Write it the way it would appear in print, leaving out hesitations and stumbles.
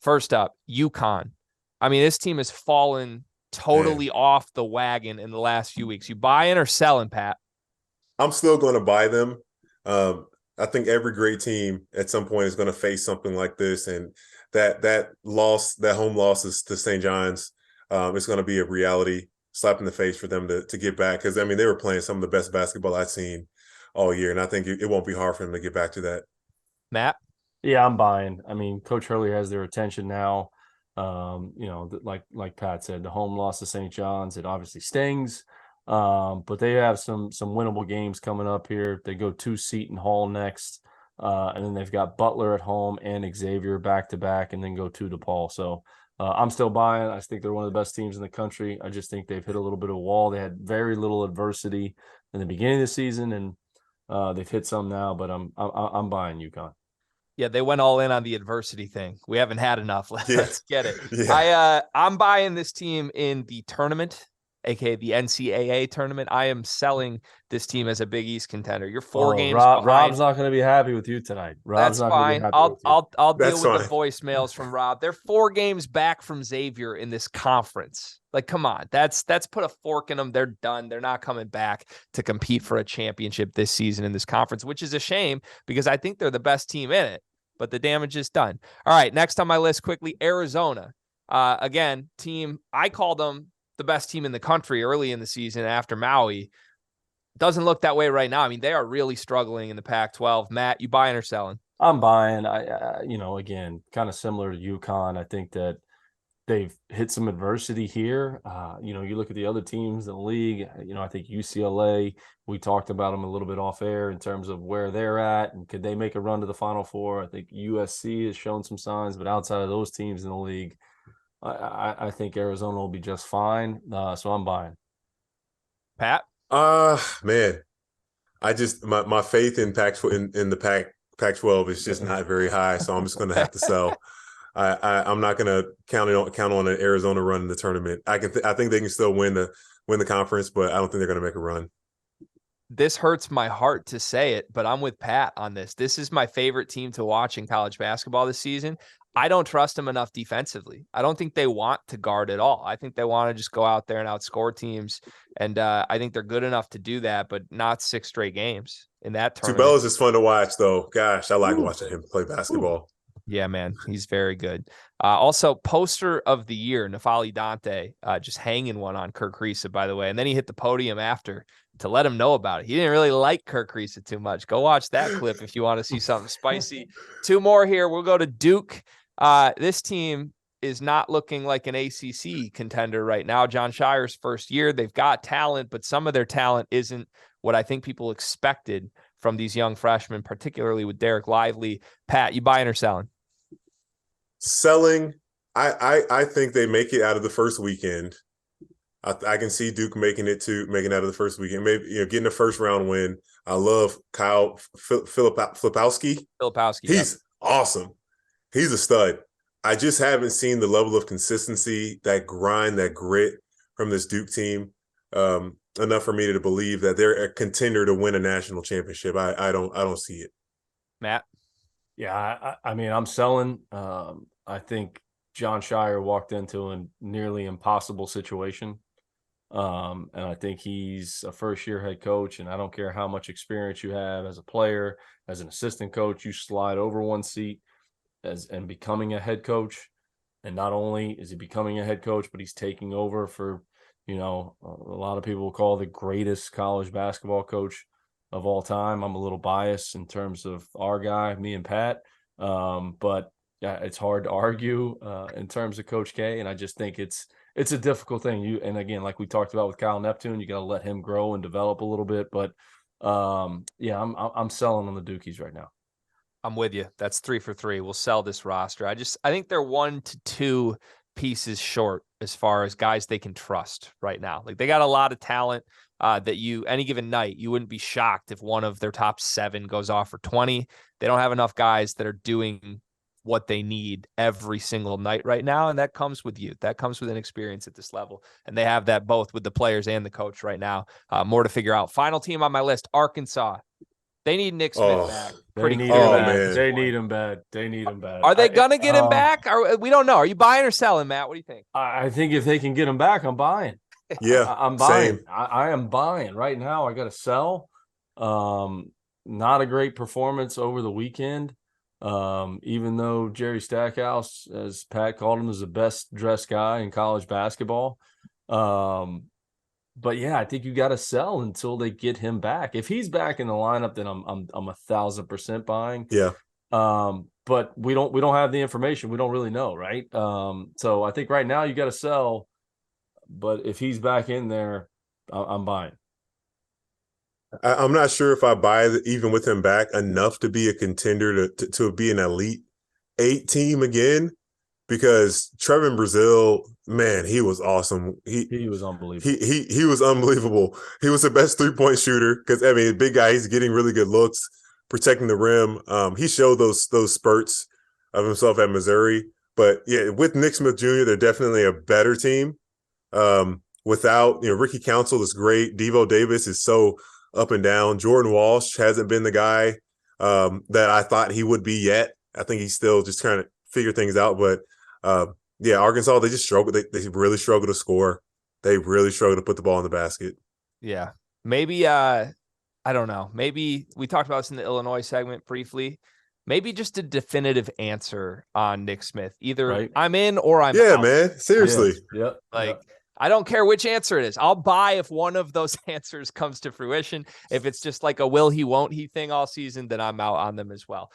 First up, UConn. I mean, this team has fallen totally off the wagon in the last few weeks. You buying or selling, Pat? I'm still going to buy them. I think every great team at some point is going to face something like this, and that loss, that home loss is to St. John's. It's going to be a reality slap in the face for them to get back, because I mean they were playing some of the best basketball I've seen all year, and I think it won't be hard for them to get back to that. Matt? Yeah, I'm buying. I mean, Coach Hurley has their attention now. Like Pat said, the home loss to St. John's, it obviously stings. But they have some winnable games coming up here. They go to Seton Hall next, and then they've got Butler at home and Xavier back to back, and then go to DePaul. So I'm still buying. I think they're one of the best teams in the country. I just think they've hit a little bit of a wall. They had very little adversity in the beginning of the season, and they've hit some now. But I'm buying UConn. Yeah, they went all in on the adversity thing. We haven't had enough. Let's get it. Yeah. I'm buying this team in the tournament, aka the NCAA tournament. I am selling this team as a Big East contender. You're 4 games behind. Rob's not going to be happy with you tonight. That's fine. I'll deal with the voicemails from Rob. They're 4 games back from Xavier in this conference. Like, come on, that's put a fork in them. They're done. They're not coming back to compete for a championship this season in this conference, which is a shame because I think they're the best team in it, but the damage is done. All right, next on my list quickly, Arizona. Again, team, I called them the best team in the country early in the season after Maui. Doesn't look that way right now. I mean, they are really struggling in the Pac-12. Matt, you buying or selling? I'm buying. Again, kind of similar to UConn. I think that they've hit some adversity here. You look at the other teams in the league. I think UCLA, we talked about them a little bit off air in terms of where they're at and could they make a run to the Final Four. I think USC has shown some signs, but outside of those teams in the league, I think Arizona will be just fine. So I'm buying. Pat? Man, I just my faith in the Pac-12 is just not very high, so I'm just going to have to sell. I'm not going to count on an Arizona run in the tournament. I think they can still win the conference, but I don't think they're going to make a run. This hurts my heart to say it, but I'm with Pat on this. This is my favorite team to watch in college basketball this season. I don't trust them enough defensively. I don't think they want to guard at all. I think they want to just go out there and outscore teams. And I think they're good enough to do that, but not 6 straight games in that tournament. Tubelis is fun to watch, though. Gosh, I like watching him play basketball. Yeah, man, he's very good. Also, poster of the year, N'Faly Dante, just hanging one on Kirk Kriisa, by the way. And then he hit the podium after to let him know about it. He didn't really like Kirk Kriisa too much. Go watch that clip if you want to see something spicy. 2 more here. We'll go to Duke. This team is not looking like an ACC contender right now. Jon Scheyer's first year. They've got talent, but some of their talent isn't what I think people expected from these young freshmen, particularly with Derek Lively. Pat, you buying or selling? Selling. I think they make it out of the first weekend. I can see Duke making it out of the first weekend. Maybe getting a first round win. I love Kyle Filipowski. He's awesome. He's a stud. I just haven't seen the level of consistency, that grind, that grit from this Duke team enough for me to believe that they're a contender to win a national championship. I don't see it. Matt? Yeah, I mean, I'm selling. I think Jon Scheyer walked into a nearly impossible situation. And I think he's a first-year head coach, and I don't care how much experience you have as a player, as an assistant coach, you slide over one seat and becoming a head coach. And not only is he becoming a head coach, but he's taking over for, a lot of people will call the greatest college basketball coach of all time. I'm a little biased in terms of our guy, me and Pat. But yeah, it's hard to argue in terms of Coach K. And I just think it's a difficult thing. And again, like we talked about with Kyle Neptune, you got to let him grow and develop a little bit. But I'm selling on the Dukies right now. I'm with you. That's 3 for 3. We'll sell this roster. I think they're 1 to 2 pieces short as far as guys they can trust right now. Like, they got a lot of talent that any given night, you wouldn't be shocked if one of their top 7 goes off for 20. They don't have enough guys that are doing what they need every single night right now. And that comes with youth. That comes with an experience at this level. And they have that both with the players and the coach right now. More to figure out. Final team on my list, Arkansas. They need Nick Smith back. They Pretty need clearly. him Oh, bad. man. They need him bad. They need him bad. Are they gonna get him back? We don't know. Are you buying or selling, Matt? What do you think? I think if they can get him back, I'm buying. Yeah, I'm buying. same. I am buying right now. I got to sell. Not a great performance over the weekend. Even though Jerry Stackhouse, as Pat called him, is the best dressed guy in college basketball. But yeah, I think you got to sell until they get him back. If he's back in the lineup, then I'm 1,000% buying. Yeah. But we don't have the information. We don't really know, right? So I think right now you got to sell. But if he's back in there, I'm buying. I'm not sure if I buy even with him back enough to be a contender to be an Elite 8 team again, because Trevin Brazile, man, he was awesome. He was unbelievable. He was unbelievable. He was the best 3-point shooter because, I mean, big guy, he's getting really good looks, protecting the rim. He showed those spurts of himself at Missouri. But yeah, with Nick Smith Jr., they're definitely a better team. Without, Ricky Council is great. Devo Davis is so up and down. Jordan Walsh hasn't been the guy that I thought he would be yet. I think he's still just trying to figure things out. But yeah, Arkansas, they just struggle. They really struggle to score. They really struggle to put the ball in the basket. Yeah. Maybe, I don't know. Maybe we talked about this in the Illinois segment briefly. Maybe just a definitive answer on Nick Smith. Either Right. I'm in or I'm Yeah, out. man. Seriously. Yep. Like, I don't care which answer it is. I'll buy if one of those answers comes to fruition. If it's just like a will he, won't he thing all season, then I'm out on them as well.